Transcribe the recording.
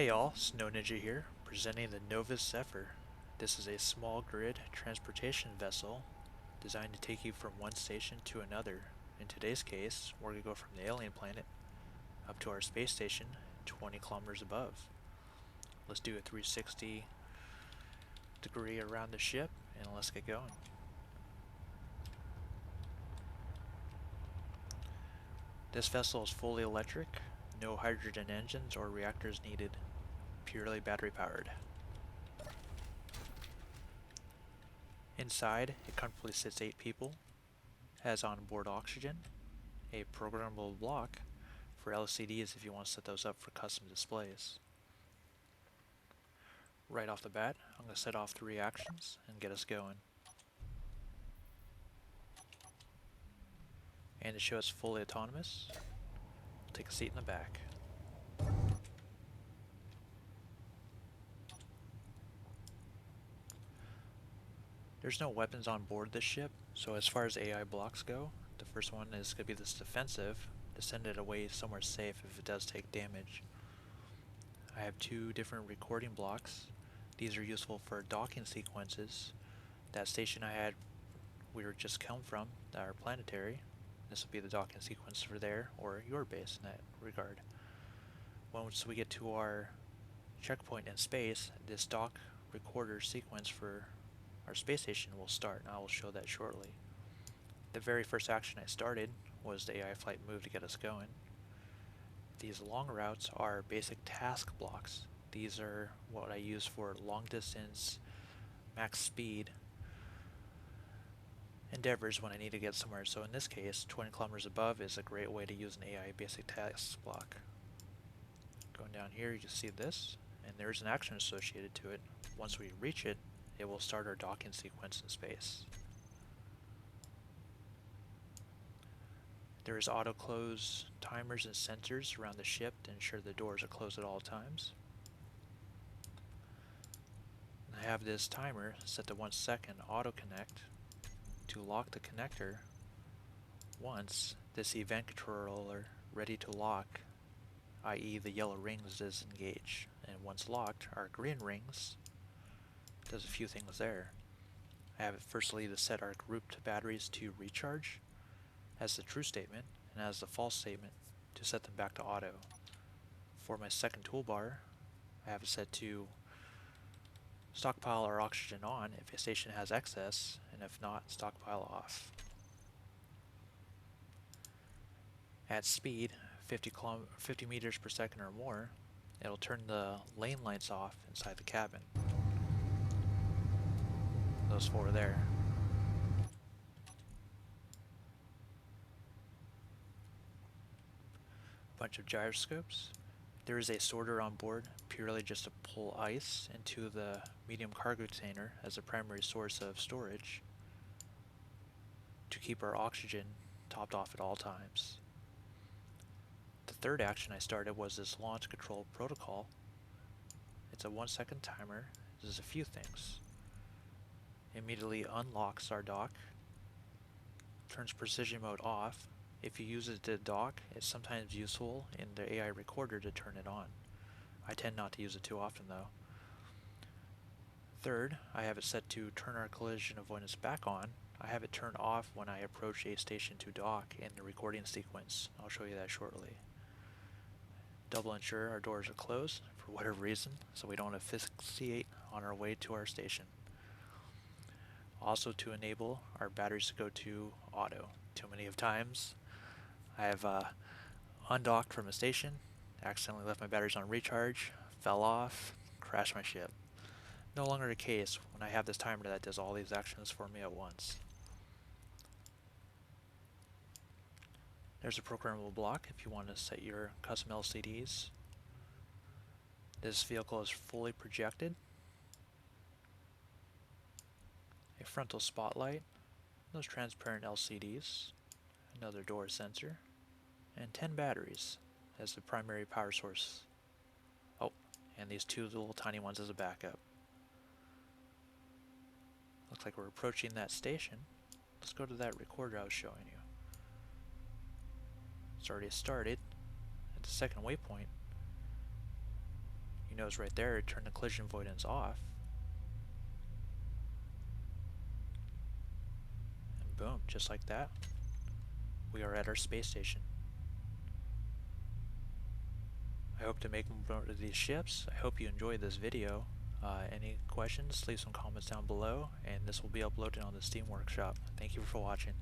Hey all, Snow Ninja here, presenting the Novus Zephyr. This is a small grid transportation vessel designed to take you from one station to another. In today's case, we're going to go from the alien planet up to our space station 20 kilometers above. Let's do a 360 degree around the ship and let's get going. This vessel is fully electric, no hydrogen engines or reactors needed, purely battery powered. Inside, it comfortably sits 8 people, has onboard oxygen, a programmable block for LCDs if you want to set those up for custom displays. Right off the bat, I'm going to set off the reactions and get us going. And to show it's fully autonomous, we'll take a seat in the back. There's no weapons on board this ship, so as far as AI blocks go, the first one is going to be this defensive, to send it away somewhere safe if it does take damage. I have 2 different recording blocks. These are useful for docking sequences. That station I had, we were just come from, our planetary. This will be the docking sequence for there, or your base in that regard. Once we get to our checkpoint in space, this dock recorder sequence for our space station will start, and I will show that shortly. The very first action I started was the AI flight move to get us going. These long routes are basic task blocks. These are what I use for long distance, max speed endeavors when I need to get somewhere. So in this case, 20 kilometers above is a great way to use an AI basic task block. Going down here, you can see this, and there's an action associated to it. Once we reach it, it will start our docking sequence in space. There is auto close timers and sensors around the ship to ensure the doors are closed at all times. I have this timer set to 1 second auto connect to lock the connector once this event controller ready to lock, i.e. the yellow rings, is engaged. And once locked, our green rings does a few things there. I have it firstly to set our grouped batteries to recharge as the true statement, and as the false statement to set them back to auto. For my second toolbar, I have it set to stockpile our oxygen on if a station has excess, and if not, stockpile off. At speed, 50 meters per second or more, it'll turn the lane lights off inside the cabin. Those 4 there. Bunch of gyroscopes. There is a sorter on board, purely just to pull ice into the medium cargo container as a primary source of storage to keep our oxygen topped off at all times. The third action I started was this launch control protocol. It's a 1 second timer. It does a few things. Immediately unlocks our dock, turns precision mode off. If you use it to dock, it's sometimes useful in the AI recorder to turn it on. I tend not to use it too often though. Third, I have it set to turn our collision avoidance back on. I have it turned off when I approach a station to dock in the recording sequence. I'll show you that shortly. Double ensure our doors are closed for whatever reason, so we don't asphyxiate on our way to our station. Also to enable our batteries to go to auto. Too many of times I have undocked from a station, accidentally left my batteries on recharge, fell off, crashed my ship. No longer the case when I have this timer that does all these actions for me at once. There's a programmable block if you want to set your custom LCDs. This vehicle is fully projected. A frontal spotlight, those transparent LCDs, another door sensor, and 10 batteries as the primary power source. Oh, and these 2 little tiny ones as a backup. Looks like we're approaching that station. Let's go to that recorder I was showing you. It's already started. At the second waypoint, You notice right there, it turned the collision avoidance off. And boom, just like that, we are at our space station. I hope to make more of these ships. I hope you enjoyed this video. Any questions, leave some comments down below, and this will be uploaded on the Steam Workshop. Thank you for watching.